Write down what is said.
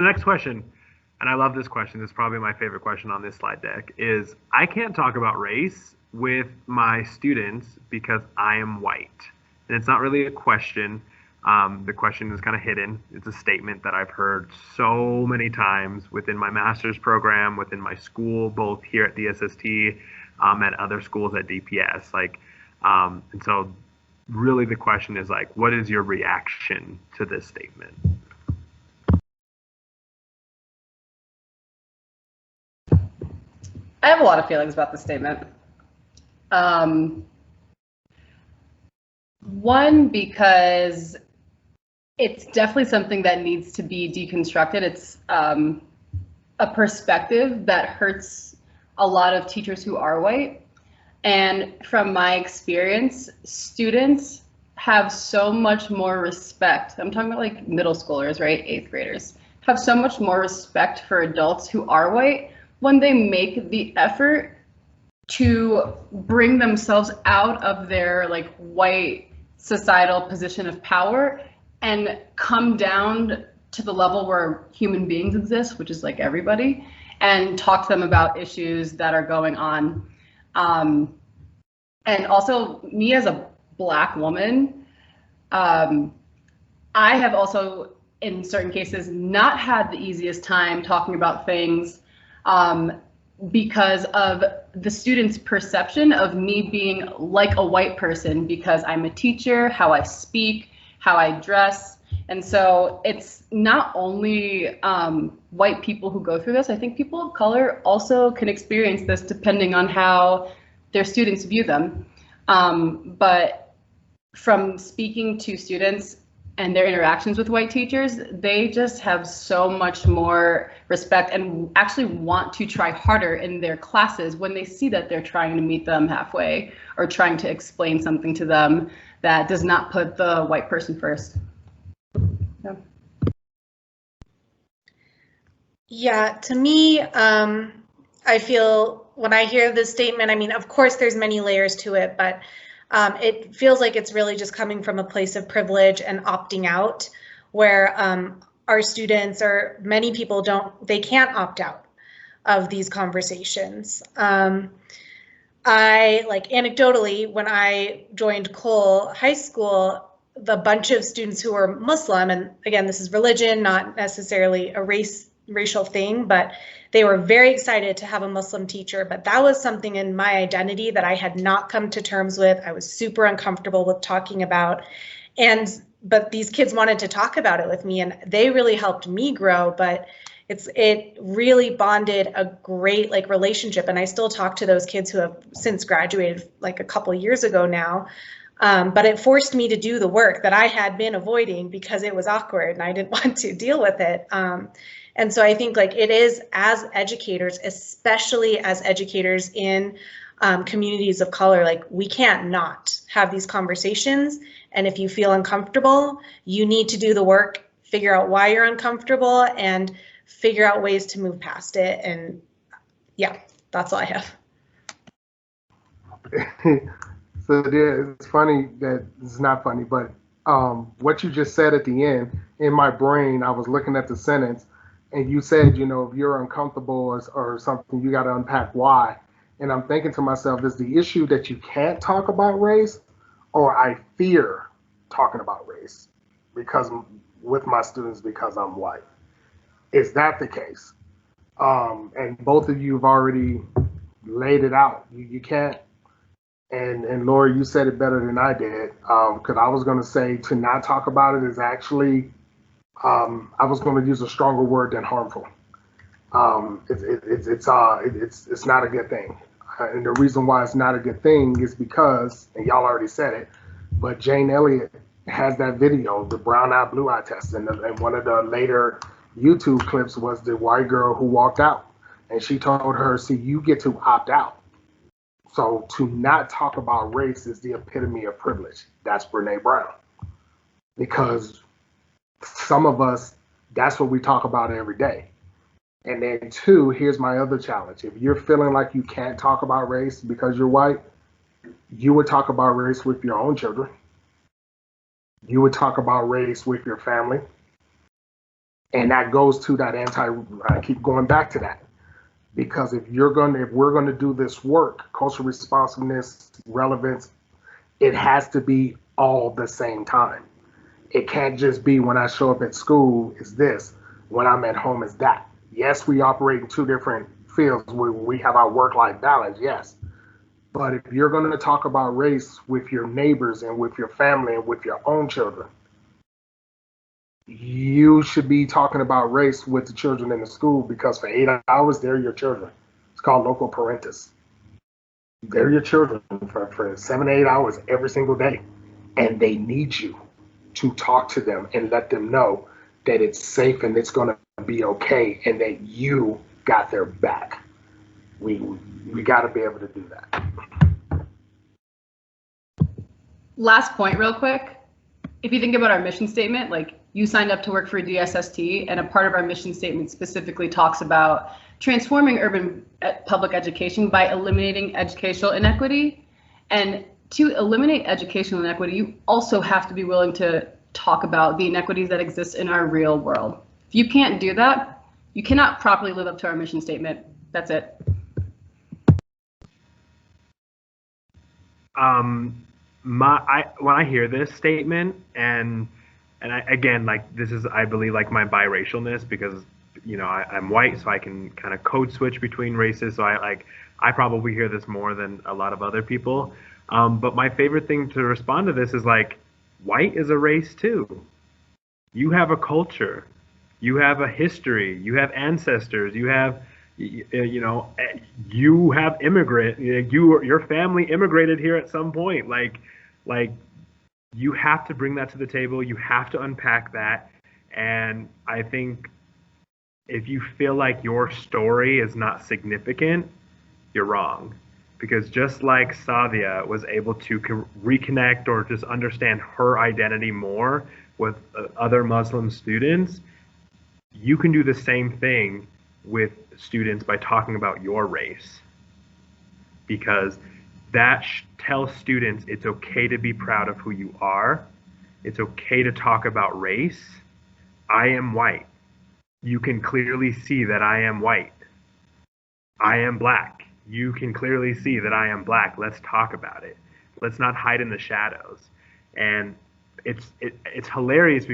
the next question, and I love this question, this is probably my favorite question on this slide deck, is I can't talk about race with my students because I am white. And it's not really a question. The question is kind of hidden. It's a statement that I've heard so many times within my master's program, within my school, both here at DSST, at other schools at DPS. And so really the question is like, what is your reaction to this statement? I have a lot of feelings about this statement. One, because it's definitely something that needs to be deconstructed. It's a perspective that hurts a lot of teachers who are white. And from my experience, students have so much more respect. I'm talking about like middle schoolers, right? 8th graders have so much more respect for adults who are white when they make the effort to bring themselves out of their like white societal position of power and come down to the level where human beings exist, which is like everybody, and talk to them about issues that are going on. And also me as a Black woman, I have also in certain cases not had the easiest time talking about things because of the students' perception of me being like a white person because I'm a teacher, how I speak, how I dress. And so it's not only white people who go through this. I think people of color also can experience this depending on how their students view them. But from speaking to students and their interactions with white teachers, they just have so much more respect and actually want to try harder in their classes when they see that they're trying to meet them halfway or trying to explain something to them that does not put the white person first. Yeah. Yeah, to me, I feel when I hear this statement, I mean, of course, there's many layers to it, but it feels like it's really just coming from a place of privilege and opting out, where our students or many people they can't opt out of these conversations. I like anecdotally, when I joined Cole High School, the bunch of students who were Muslim, and again, this is religion, not necessarily a racial thing, but they were very excited to have a Muslim teacher, but that was something in my identity that I had not come to terms with. I was super uncomfortable with talking about, but these kids wanted to talk about it with me, and they really helped me grow. But it really bonded a great like relationship, and I still talk to those kids who have since graduated like a couple years ago now. But it forced me to do the work that I had been avoiding because it was awkward and I didn't want to deal with it. And so I think like it is, as educators, especially as educators in communities of color, like we can't not have these conversations. And if you feel uncomfortable, you need to do the work, figure out why you're uncomfortable, and figure out ways to move past it. And yeah, that's all I have. So it's funny that it's not funny, but what you just said at the end, in my brain, I was looking at the sentence, and you said, you know, if you're uncomfortable or something, you got to unpack why. And I'm thinking to myself, is the issue that you can't talk about race, or I fear talking about race because with my students because I'm white? Is that the case? And both of you have already laid it out. You can't. And Lori, you said it better than I did, because I was going to say to not talk about it is actually, I was going to use a stronger word than harmful. It's not a good thing. And the reason why it's not a good thing is because, and y'all already said it, but Jane Elliott has that video, the brown eye, blue eye test. And one of the later YouTube clips was the white girl who walked out, and she told her, see, you get to opt out. So to not talk about race is the epitome of privilege. That's Brene Brown. Because some of us, that's what we talk about every day. And then two, here's my other challenge. If you're feeling like you can't talk about race because you're white, you would talk about race with your own children. You would talk about race with your family. And that goes to that I keep going back to that. Because if we're going to do this work, cultural responsiveness, relevance, it has to be all the same time. It can't just be when I show up at school is this, when I'm at home is that. Yes, we operate in two different fields where we have our work-life balance, yes. But if you're going to talk about race with your neighbors and with your family and with your own children, you should be talking about race with the children in the school, because for 8 hours, they're your children. It's called local parentis. They're your children for 7 to 8 hours every single day. And they need you to talk to them and let them know that it's safe and it's going to be okay and that you got their back. We got to be able to do that. Last point real quick. If you think about our mission statement, like you signed up to work for DSST, and a part of our mission statement specifically talks about transforming urban public education by eliminating educational inequity. And to eliminate educational inequity, you also have to be willing to talk about the inequities that exist in our real world. If you can't do that, you cannot properly live up to our mission statement. That's it. When I hear this statement, and again, like, this is, I believe, like, my biracialness, because, you know, I'm white, so I can kind of code switch between races. So I probably hear this more than a lot of other people. But my favorite thing to respond to this is, like, white is a race too. You have a culture, you have a history, you have ancestors, you have, you know, you have your family immigrated here at some point. Like you have to bring that to the table. You have to unpack that. And I think if you feel like your story is not significant, you're wrong. Because just like Sadia was able to reconnect or just understand her identity more with other Muslim students, you can do the same thing with students by talking about your race. Because that tells students it's okay to be proud of who you are. It's okay to talk about race. I am white. You can clearly see that I am white. I am black. You can clearly see that I am black. Let's talk about it. Let's not hide in the shadows. And it's hilarious because